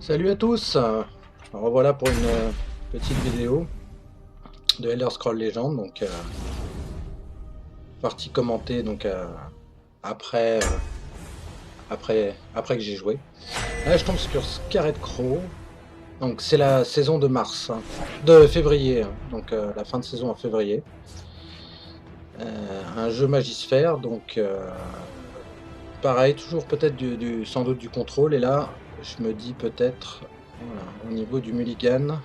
Salut à tous, revoilà pour une petite vidéo de Elder Scrolls Legends, donc partie commentée donc après, après que j'ai joué. Là je tombe sur Scarlet Crow, donc c'est la saison de mars, de février, donc la fin de saison en février. Un jeu Magisphère, donc pareil, toujours peut-être sans doute du contrôle, et là je me dis peut-être voilà, au niveau du mulligan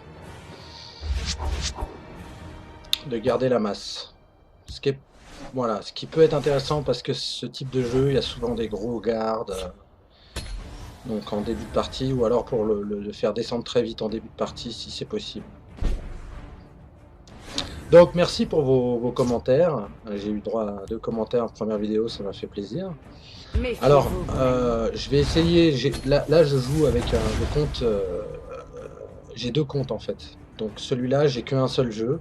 de garder la masse. Ce qui est, voilà, ce qui peut être intéressant parce que ce type de jeu, il y a souvent des gros gardes donc en début de partie, ou alors pour le faire descendre très vite en début de partie si c'est possible. Donc merci pour vos commentaires. J'ai eu droit à 2 commentaires en première vidéo, ça m'a fait plaisir. Alors, je vais essayer, là je joue avec le compte, j'ai 2 comptes en fait. Donc celui-là, j'ai qu'un seul jeu.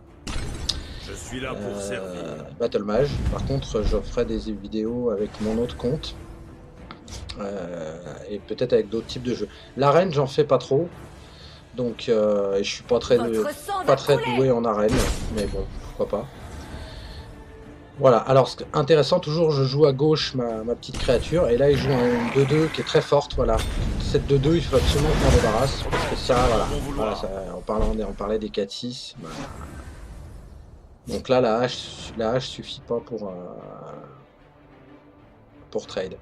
Je suis là pour servir. Battle Mage. Par contre, je ferai des vidéos avec mon autre compte. Et peut-être avec d'autres types de jeux. L'arène, j'en fais pas trop. Donc, je suis pas très doué en arène. Mais bon, pourquoi pas. Voilà, alors ce qui est intéressant, toujours je joue à gauche ma petite créature. Et là, il joue une 2-2 qui est très forte. Voilà. Cette 2-2, il faut absolument qu'on s'en débarrasse. Parce que ça, voilà ça, on parlait des 4-6. Bah, donc là, la hache suffit pas pour trade.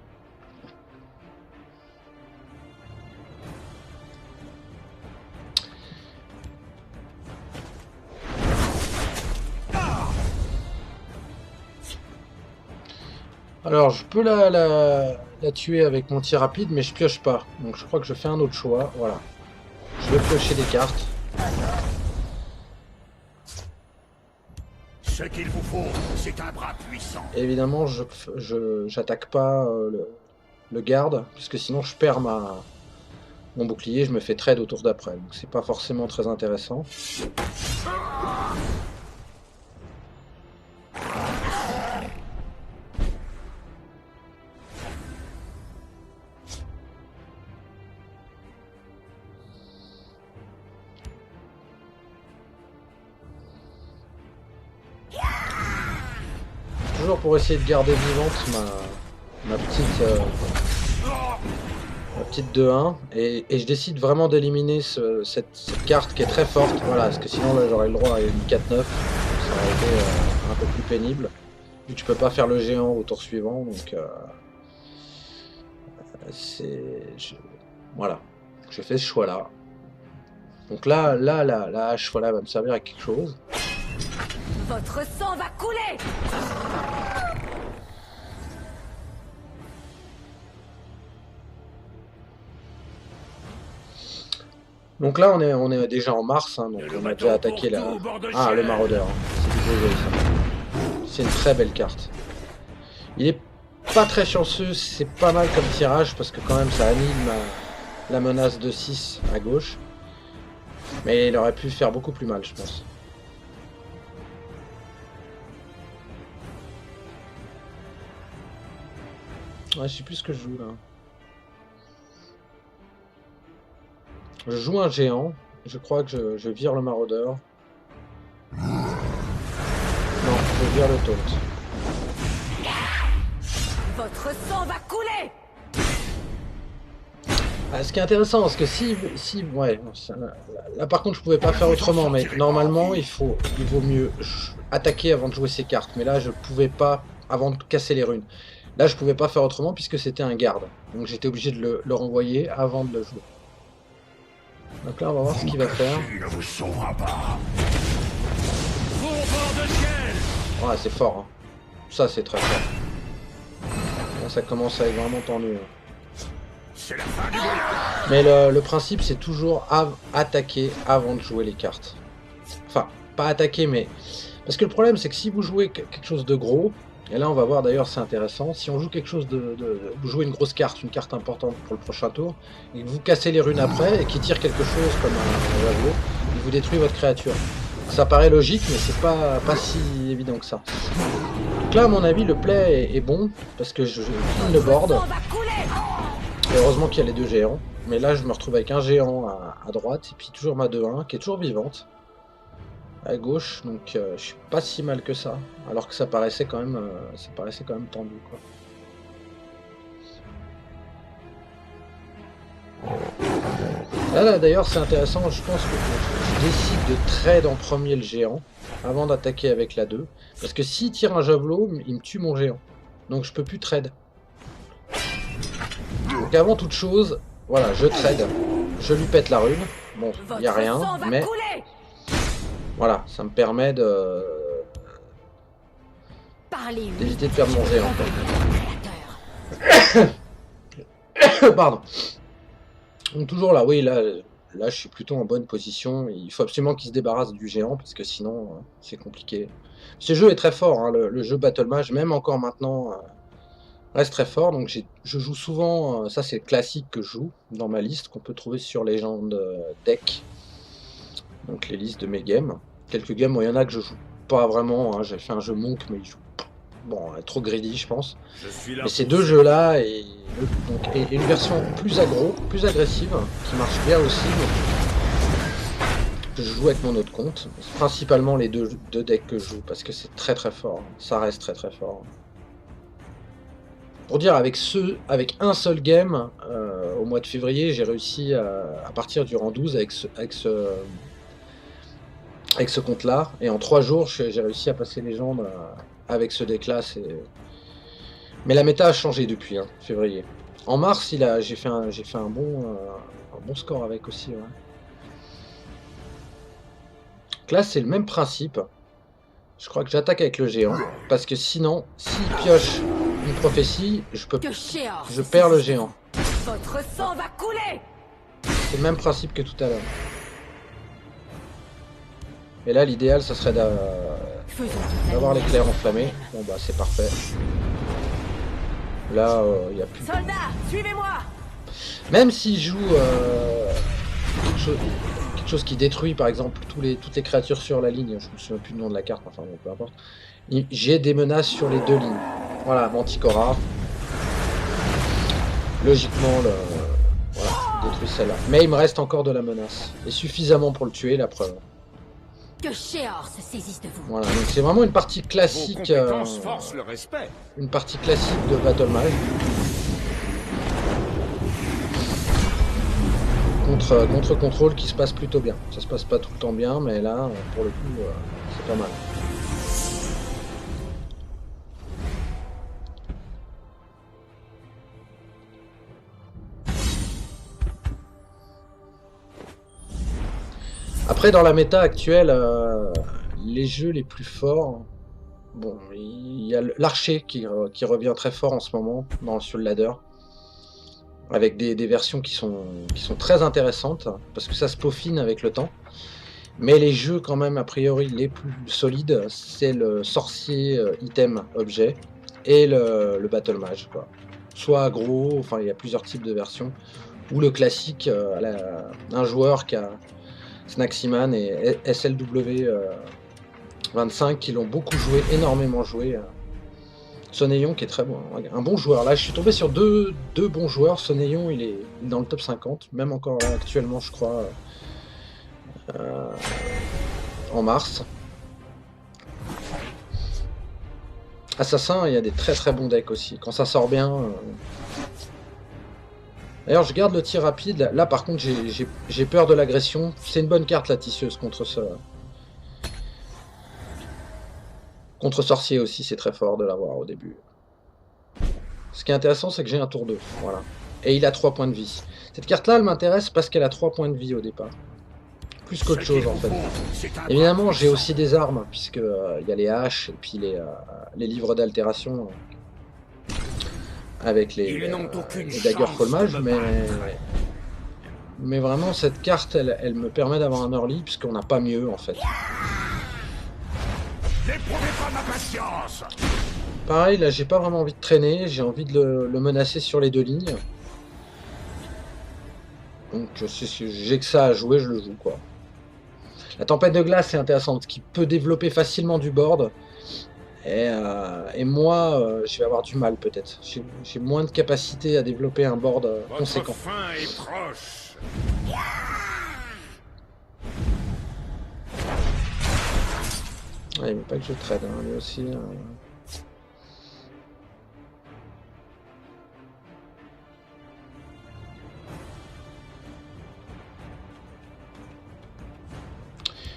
Alors, je peux la tuer avec mon tir rapide, mais je pioche pas. Donc je crois que je fais un autre choix. Voilà. Je vais piocher des cartes. Ce qu'il vous faut, c'est un bras puissant. Évidemment, j'attaque pas le garde, puisque sinon je perds mon bouclier, je me fais trade au tour d'après. Donc c'est pas forcément très intéressant. Toujours pour essayer de garder vivante ma petite 2-1, et je décide vraiment d'éliminer cette carte qui est très forte, voilà, parce que sinon là j'aurais le droit à une 4-9, ça aurait été un peu plus pénible, vu que tu peux pas faire le géant au tour suivant, donc voilà, je fais ce choix là. Donc là la hache, voilà, va me servir à quelque chose. Votre sang va couler. Donc là on est déjà en mars, hein, donc on a déjà attaqué le maraudeur, hein. C'est du beau jeu, ça. C'est une très belle carte. Il est pas très chanceux, c'est pas mal comme tirage parce que quand même ça annule la menace de 6 à gauche. Mais il aurait pu faire beaucoup plus mal, je pense. Ouais, je sais plus ce que je joue là. Je joue un géant. Je crois que je vire le maraudeur. Non, je vire le taunt. Votre sang va couler. Ah, ce qui est intéressant, parce que ouais, là par contre je pouvais pas faire autrement, mais normalement il vaut mieux attaquer avant de jouer ses cartes, mais là je pouvais pas, avant de casser les runes. Là je pouvais pas faire autrement puisque c'était un garde, donc j'étais obligé de le renvoyer avant de le jouer. Donc là on va voir ce qu'il va faire. Ouais, c'est fort, hein. Ça c'est très fort. Là ça commence à être vraiment tendu, hein. Mais le principe c'est toujours attaquer avant de jouer les cartes. Enfin, pas attaquer, mais... Parce que le problème c'est que si vous jouez quelque chose de gros, et là on va voir d'ailleurs c'est intéressant, si on joue quelque chose vous jouez une grosse carte, une carte importante pour le prochain tour, et que vous cassez les runes après, et qu'il tire quelque chose comme un javelot, il vous détruit votre créature. Ça paraît logique, mais c'est pas si évident que ça. Donc là à mon avis le play est bon, parce que je filme le board. Et heureusement qu'il y a les 2 géants. Mais là, je me retrouve avec un géant à droite, et puis toujours ma 2-1, qui est toujours vivante, à gauche, donc je suis pas si mal que ça, alors que ça paraissait quand même tendu, quoi. Là d'ailleurs, c'est intéressant, je pense que je décide de trade en premier le géant, avant d'attaquer avec la 2, parce que s'il tire un javelot, il me tue mon géant, donc je peux plus trade. Donc avant toute chose, voilà, je trade, je lui pète la rune, bon, il n'y a rien, mais voilà, ça me permet d'éviter de perdre mon géant. Pardon. Donc toujours là, oui, là je suis plutôt en bonne position. Il faut absolument qu'il se débarrasse du géant, parce que sinon, c'est compliqué. Ce jeu est très fort, hein, le jeu Battle Mage, même encore maintenant, reste très fort. Donc je joue souvent, ça c'est le classique que je joue dans ma liste, qu'on peut trouver sur Legend Deck. Donc les listes de mes games. Quelques games, il y en a que je joue pas vraiment, hein. J'ai fait un jeu Monk, mais il joue... Bon, trop greedy, je pense. Mais ces deux jeux-là, et une version plus aggro, plus agressive, qui marche bien aussi. Je joue avec mon autre compte. C'est principalement les deux decks que je joue, parce que c'est très très fort. Ça reste très très fort. Pour dire, avec un seul game, au mois de février, j'ai réussi à partir du rang 12 avec ce compte-là. Et en 3 jours, j'ai réussi à passer les jambes avec ce deck-là. Mais la méta a changé depuis février. En mars, j'ai fait un bon score avec aussi. Ouais. Donc là, c'est le même principe. Je crois que j'attaque avec le géant, parce que sinon, s'il pioche une prophétie, je perds le géant. Votre sang va couler. C'est le même principe que tout à l'heure. Et là, l'idéal, ça serait d'avoir l'éclair enflammé. Bon bah c'est parfait. Là, il n'y a plus... Soldats, suivez-moi. Même s'il joue quelque chose qui détruit, par exemple, toutes les créatures sur la ligne, je me souviens plus du nom de la carte, enfin bon, peu importe. J'ai des menaces sur les 2 lignes. Voilà, Manticora. Logiquement, voilà, il détruit celle-là. Mais il me reste encore de la menace. Et suffisamment pour le tuer, la preuve. Que Sheor se saisisse de vous. Voilà, donc c'est vraiment une partie classique. Force le respect. Une partie classique de Battle Mage. Contre contrôle qui se passe plutôt bien. Ça se passe pas tout le temps bien, mais là, pour le coup, c'est pas mal. Après, dans la méta actuelle, les jeux les plus forts, bon, il y a l'archer qui revient très fort en ce moment sur le ladder, avec des versions qui sont très intéressantes, parce que ça se peaufine avec le temps. Mais les jeux quand même, a priori, les plus solides, c'est le sorcier item objet et le battle mage, quoi. Soit aggro, enfin il y a plusieurs types de versions, ou le classique, un joueur qui a Snaximan et SLW 25 qui l'ont beaucoup joué, énormément joué. Soneillon qui est très bon, un bon joueur. Là, je suis tombé sur deux bons joueurs. Soneillon, il est dans le top 50, même encore là, actuellement, je crois, en mars. Assassin, il y a des très très bons decks aussi. Quand ça sort bien. D'ailleurs, je garde le tir rapide. Là, par contre, j'ai peur de l'agression. C'est une bonne carte, la tisseuse, contre ce... Contre sorcier aussi, c'est très fort de l'avoir au début. Ce qui est intéressant, c'est que j'ai un tour 2. Voilà. Et il a 3 points de vie. Cette carte-là, elle m'intéresse parce qu'elle a 3 points de vie au départ. Plus qu'autre chose, en fait. Évidemment, j'ai aussi des armes, puisque il y a les haches, et puis les livres d'altération. Avec les daggers Folmage, mais vraiment cette carte elle me permet d'avoir un early puisqu'on n'a pas mieux en fait. Pareil, là j'ai pas vraiment envie de traîner, j'ai envie de le menacer sur les 2 lignes. Donc j'ai que ça à jouer, je le joue quoi. La tempête de glace est intéressante, qui peut développer facilement du board. Et moi, je vais avoir du mal peut-être. J'ai moins de capacité à développer un board conséquent. Votre fin est proche. Ouais, il veut pas que je trade, hein, lui aussi.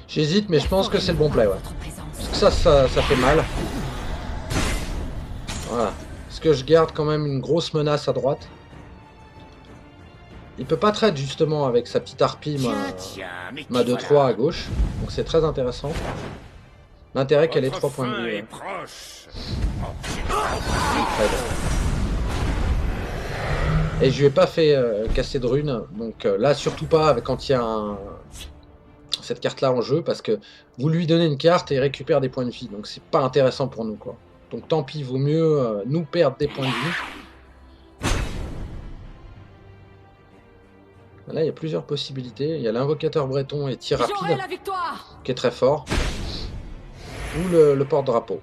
J'hésite, mais je pense que c'est le bon play, ouais. Parce que ça fait mal. Voilà. Parce que je garde quand même une grosse menace à droite. Il peut pas trade justement avec sa petite harpie, ma 2-3 à gauche. Donc c'est très intéressant. L'intérêt qu'elle ait 3 points de vie. Ouais. Et je lui ai pas fait casser de runes. Donc là, surtout pas quand il y a cette carte là en jeu. Parce que vous lui donnez une carte et il récupère des points de vie. Donc c'est pas intéressant pour nous, quoi. Donc tant pis, vaut mieux nous perdre des points de vie. Là, il y a plusieurs possibilités. Il y a l'invocateur breton et tir rapide, qui est très fort. Ou le porte-drapeau.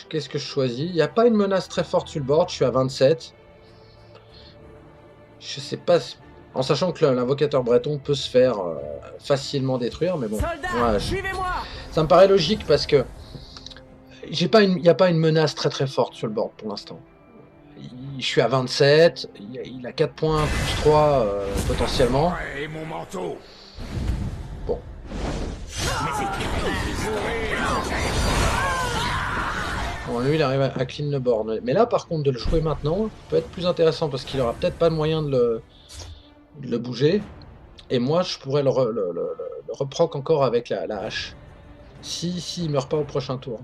Qu'est-ce que je choisis? Il n'y a pas une menace très forte sur le board. Je suis à 27. Je sais pas... En sachant que l'invocateur breton peut se faire facilement détruire. Mais bon, ouais, ça me paraît logique parce que... il n'y a pas une menace très forte sur le board pour l'instant. Je suis à 27, il a 4 points plus 3 potentiellement. Et mon manteau. Bon. Bon, lui il arrive à clean le board. Mais là par contre de le jouer maintenant peut être plus intéressant parce qu'il aura peut-être pas de moyen de le bouger. Et moi je pourrais le reproc encore avec la hache. Si il meurt pas au prochain tour.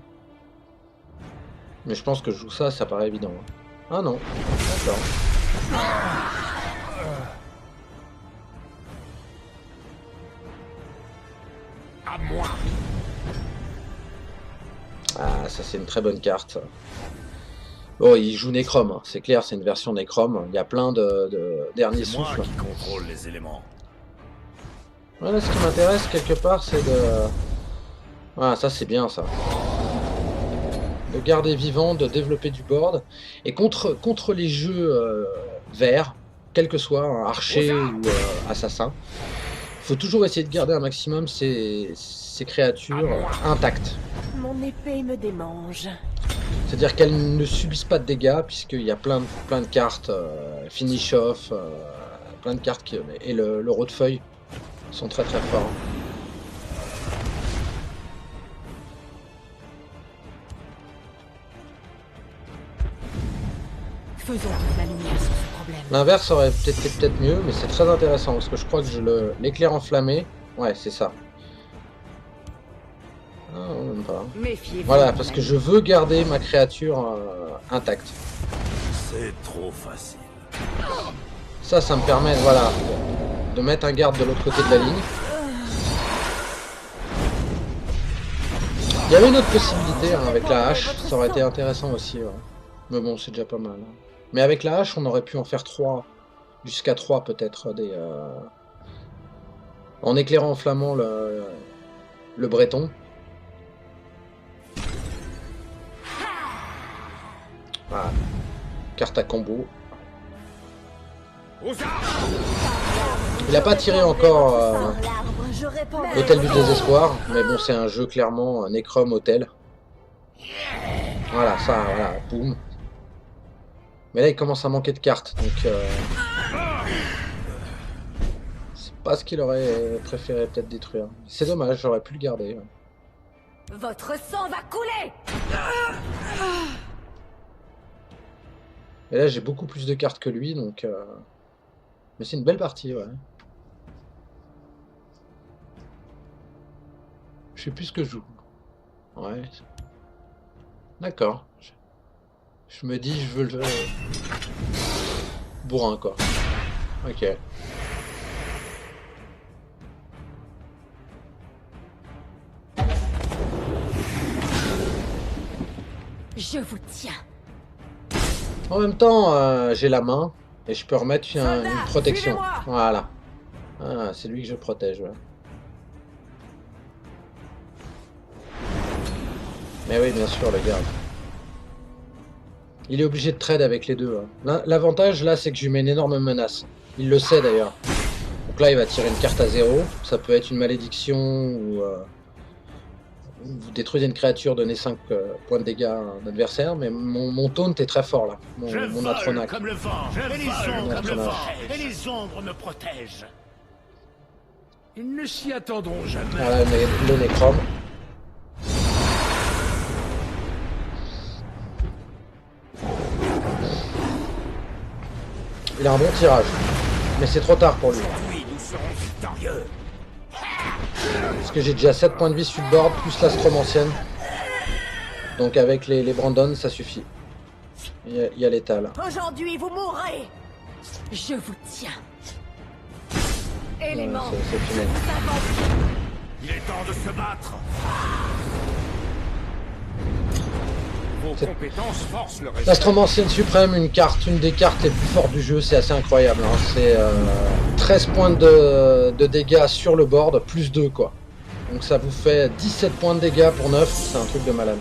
Mais je pense que je joue ça paraît évident. Ah non, d'accord. À moi. Ah, ça c'est une très bonne carte. Bon, il joue Necrom, hein. C'est clair, c'est une version Necrom. Il y a plein de derniers souffles. C'est moi qui contrôle les éléments. Voilà, ce qui m'intéresse quelque part, c'est de... Voilà, ça c'est bien ça. De garder vivant, de développer du board. Et contre les jeux verts, quel que soit, un archer ou assassin, il faut toujours essayer de garder un maximum ces créatures intactes. Mon épée me démange. C'est-à-dire qu'elles ne subissent pas de dégâts, puisqu'il y a plein de cartes, finish off, plein de cartes et le rot-de-feuille sont très forts. Faisons toute la lumière sur ce problème. L'inverse aurait peut-être mieux, mais c'est très intéressant parce que je crois que l'éclair enflammé, ouais, c'est ça. Ah, non, même pas. Voilà, parce que je veux garder ma créature intacte. C'est trop facile. Ça me permet, voilà, de mettre un garde de l'autre côté de la ligne. Il y avait une autre possibilité hein, avec la hache, ça aurait été intéressant aussi. Ouais. Mais bon, c'est déjà pas mal. Hein. Mais avec la hache, on aurait pu en faire 3, jusqu'à 3 peut-être, en éclairant en flamand le breton. Voilà. Carte à combo. Il n'a pas tiré encore l'hôtel du désespoir, mais bon, c'est un jeu clairement un Necrom hôtel. Voilà, ça, voilà, boum. Mais là, il commence à manquer de cartes, donc c'est pas ce qu'il aurait préféré peut-être détruire. C'est dommage, j'aurais pu le garder. Ouais. Votre sang va couler. Et là, j'ai beaucoup plus de cartes que lui, donc... Mais c'est une belle partie, ouais. Je sais plus ce que je joue. Ouais. D'accord. Je me dis, je veux le... bourrin, quoi. Ok. Je vous tiens. En même temps, j'ai la main et je peux remettre une protection. Voilà. Ah, c'est lui que je protège. Ouais. Mais oui, bien sûr, le garde. Il est obligé de trade avec les deux. Hein. L'avantage, là, c'est que je lui mets une énorme menace. Il le sait, d'ailleurs. Donc là, il va tirer une carte à 0. Ça peut être une malédiction ou... vous détruisez une créature, donnez 5 points de dégâts à un adversaire. Mais mon taunt est très fort, là. Mon Atronac. Comme le vent, je vole comme le vent, et les ombres me protègent. Ils ne s'y attendront jamais. Voilà, le Necrom. Il a un bon tirage, mais c'est trop tard pour lui. Aujourd'hui, nous serons victorieux. Parce que j'ai déjà 7 points de vie sur le board, plus l'astromancienne. Donc avec les Brandon, ça suffit. Il y a l'étal. Aujourd'hui, vous mourrez. Je vous tiens. Élément. C'est fini. Il est temps de se battre. Vos compétences forcent le respect. L'astromancienne suprême, une des cartes les plus fortes du jeu, c'est assez incroyable. Hein. C'est 13 points de dégâts sur le board, plus 2 quoi. Donc ça vous fait 17 points de dégâts pour 9, c'est un truc de malade.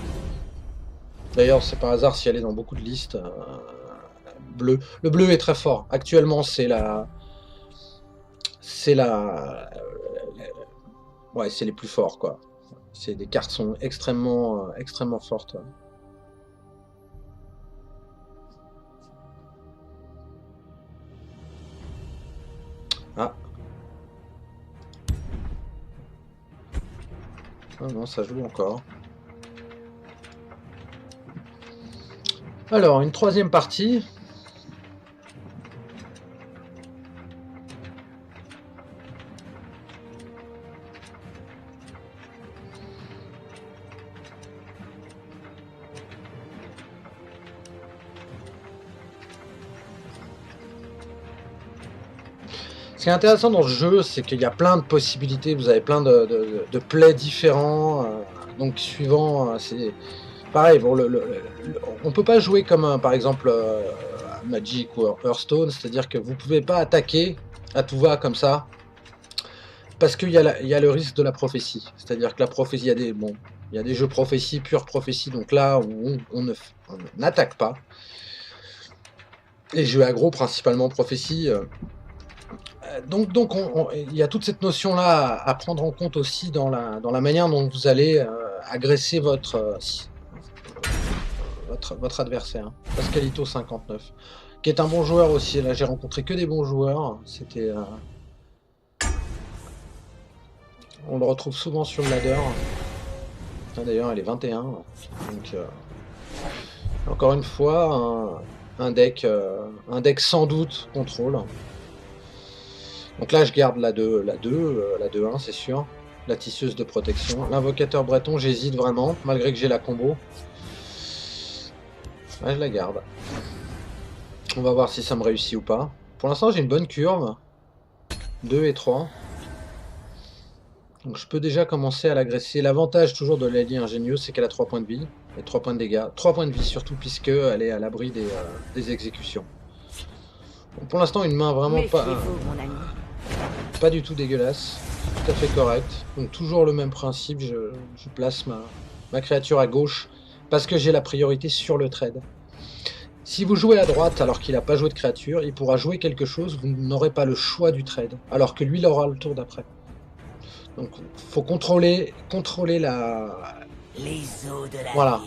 D'ailleurs, c'est par hasard si elle est dans beaucoup de listes. Bleu. Le bleu est très fort. Actuellement, ouais, c'est les plus forts quoi. Des cartes sont extrêmement fortes. Ah. Ah non, ça joue encore. Alors, une troisième partie. Ce qui est intéressant dans ce jeu, c'est qu'il y a plein de possibilités, vous avez plein de plays différents, donc suivant, c'est pareil, bon, on peut pas jouer comme par exemple Magic ou Hearthstone, c'est-à-dire que vous pouvez pas attaquer à tout va comme ça, parce qu'il y a le risque de la prophétie, c'est-à-dire que la prophétie, il y a des jeux prophétie, pure prophétie, donc là où on n'attaque pas, les jeux aggro principalement prophétie. Donc il y a toute cette notion-là à prendre en compte aussi dans la manière dont vous allez agresser votre adversaire. Pascalito 59, qui est un bon joueur aussi. Là, j'ai rencontré que des bons joueurs. C'était, on le retrouve souvent sur le ladder. D'ailleurs, elle est 21. Donc, encore une fois, un deck sans doute contrôle. Donc là, je garde la 2-1, c'est sûr. La tisseuse de protection. L'invocateur breton, j'hésite vraiment, malgré que j'ai la combo. Ouais, je la garde. On va voir si ça me réussit ou pas. Pour l'instant, j'ai une bonne curve. 2 et 3. Donc je peux déjà commencer à l'agresser. L'avantage toujours de l'allié ingénieux, c'est qu'elle a 3 points de vie. Et 3 points de dégâts. 3 poins de vie surtout, puisqu'elle est à l'abri des exécutions. Donc pour l'instant, une main vraiment pas du tout dégueulasse, tout à fait correct. Donc toujours le même principe, je place ma créature à gauche parce que j'ai la priorité sur le trade. Si vous jouez à droite alors qu'il n'a pas joué de créature, il pourra jouer quelque chose, vous n'aurez pas le choix du trade, alors que lui il aura le tour d'après. Donc faut contrôler la... Les eaux de la Voilà.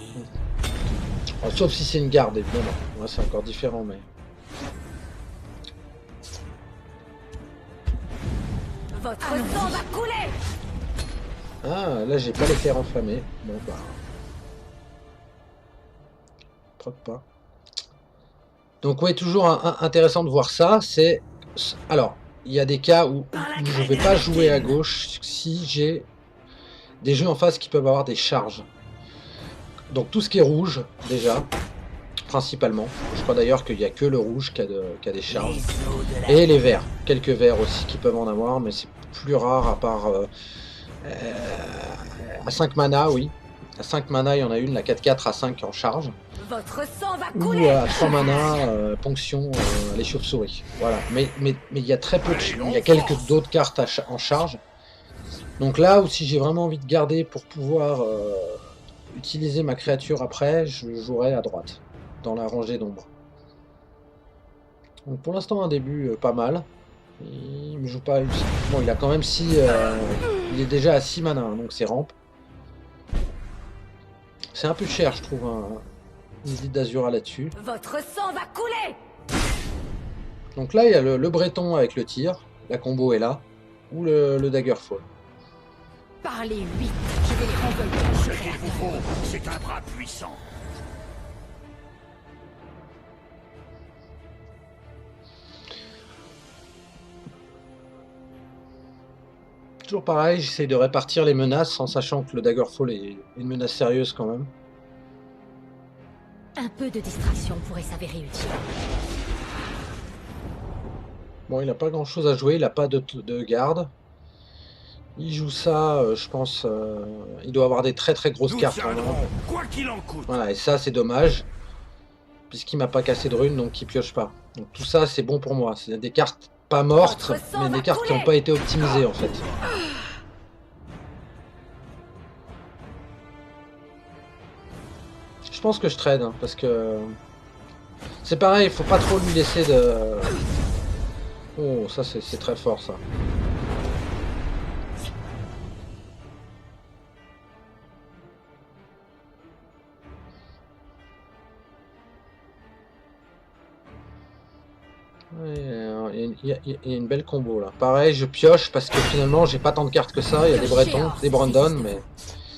Alors, sauf si c'est une garde évidemment, ouais, c'est encore différent mais... Votre sang va couler. Ah, là j'ai pas les terres enflammées. Bon bah... Proc pas. Donc ouais, toujours intéressant de voir ça, c'est... Alors, il y a des cas où je ne vais pas jouer à gauche si j'ai des jeux en face qui peuvent avoir des charges. Donc tout ce qui est rouge, déjà, principalement. Je crois d'ailleurs qu'il n'y a que le rouge qui a des charges. Et les verts, quelques verts aussi qui peuvent en avoir, mais c'est plus rare à part... à 5 mana, oui. À 5 mana, il y en a une, la 4-4 à 5 en charge. Votre sang va Ou couler. à 3 mana, ponction, les chauves-souris. Voilà. Mais il y a très peu de... Il y a quelques d'autres cartes en charge. Donc là, où si j'ai vraiment envie de garder pour pouvoir utiliser ma créature après, je jouerai à droite, dans la rangée d'ombre. Donc pour l'instant un début pas mal. Il me joue pas... Bon, il a quand même 6... il est déjà à 6 mana, donc c'est rampe. C'est un peu cher, je trouve, une Visite d'Azura là-dessus. Votre sang va couler. Donc là, il y a le breton avec le tir. La combo est là. Ou le Daggerfall. Parlez vite, je vais les renvoyer. Ce qu'il vous faut, c'est un bras puissant. Toujours pareil, j'essaye de répartir les menaces en sachant que le Daggerfall est une menace sérieuse quand même. Un peu de distraction pourrait s'avérer utile. Bon, il n'a pas grand chose à jouer, il n'a pas de garde. Il joue ça, je pense, il doit avoir des très grosses cartes en main. Quoi qu'il en coûte. Voilà, et ça c'est dommage, puisqu'il m'a pas cassé de runes, donc il pioche pas. Donc tout ça c'est bon pour moi, c'est des cartes pas mortes, mais des cartes qui n'ont pas été optimisées en fait. Je pense que je trade, hein, parce que... C'est pareil, il faut pas trop lui laisser de... Oh, ça c'est très fort ça. Il y a une belle combo là. Pareil, je pioche parce que finalement j'ai pas tant de cartes que ça. Il y a des Bretons, des Brandon, mais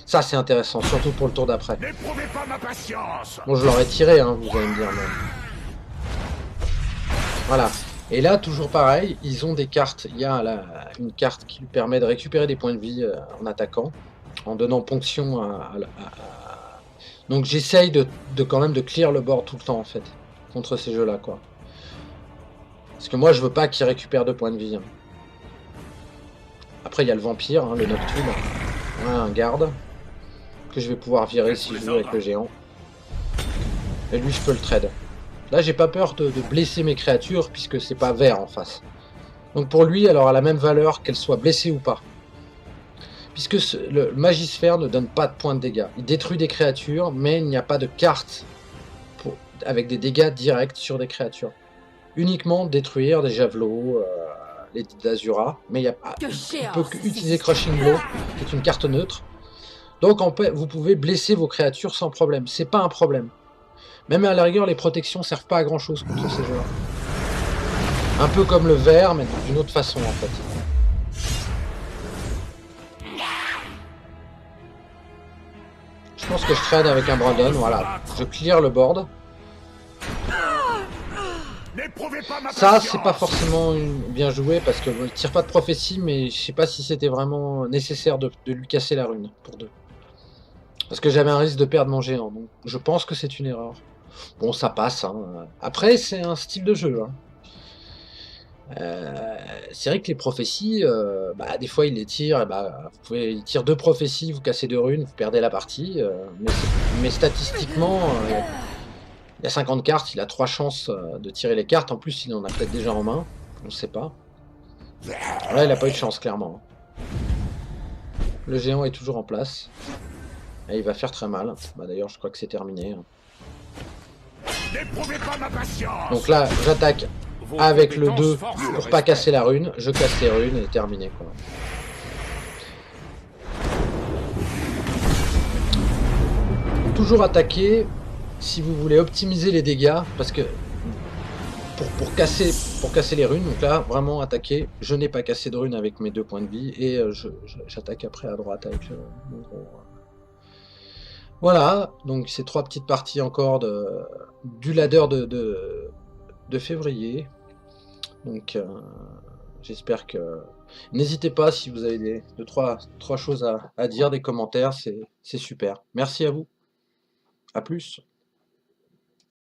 ça c'est intéressant, surtout pour le tour d'après. N'éprouvez pas ma patience. Bon, je l'aurais tiré, hein, vous allez me dire. Mais... Voilà. Et là, toujours pareil, ils ont des cartes. Il y a une carte qui lui permet de récupérer des points de vie en attaquant, en donnant ponction Donc j'essaye de quand même de clear le board tout le temps en fait, contre ces jeux-là quoi. Parce que moi je veux pas qu'il récupère 2 points de vie. Hein. Après il y a le vampire, hein, le nocturne, ouais, un garde, que je vais pouvoir virer si je joue avec le géant. Et lui je peux le trade. Là j'ai pas peur de blesser mes créatures puisque c'est pas vert en face. Donc pour lui elle aura la même valeur qu'elle soit blessée ou pas. Puisque le Magisphère ne donne pas de points de dégâts. Il détruit des créatures mais il n'y a pas de carte avec des dégâts directs sur des créatures. Uniquement détruire des javelots, les d'Azura, mais il peut utiliser Crushing Blow, qui est une carte neutre. Donc vous pouvez blesser vos créatures sans problème, c'est pas un problème. Même à la rigueur, les protections servent pas à grand chose contre ces jeux-là. Un peu comme le vert, mais d'une autre façon en fait. Je pense que je trade avec un Brandon, voilà. Je clear le board. Ça, c'est pas forcément bien joué parce que il tire pas de prophétie, mais je sais pas si c'était vraiment nécessaire de lui casser la rune pour 2. Parce que j'avais un risque de perdre mon géant, donc je pense que c'est une erreur. Bon, ça passe. Hein. Après, c'est un style de jeu. Hein. C'est vrai que les prophéties, des fois il les tire, il tire 2 prophéties, vous cassez 2 runes, vous perdez la partie. Mais statistiquement. Il y a 50 cartes, il a 3 chances de tirer les cartes. En plus, il en a peut-être déjà en main. On ne sait pas. Là, il n'a pas eu de chance, clairement. Le géant est toujours en place. Et il va faire très mal. D'ailleurs, je crois que c'est terminé. Donc là, j'attaque avec le 2 pour pas casser la rune. Je casse les runes et terminé. Quoi. Toujours attaquer. Si vous voulez optimiser les dégâts, parce que pour casser les runes, donc là vraiment attaquer, je n'ai pas cassé de runes avec mes 2 points de vie et j'attaque après à droite avec mon gros. Voilà, donc ces 3 petites parties encore du ladder de février. Donc j'espère que... N'hésitez pas si vous avez 2-3 choses à dire, des commentaires, c'est super. Merci à vous, à plus.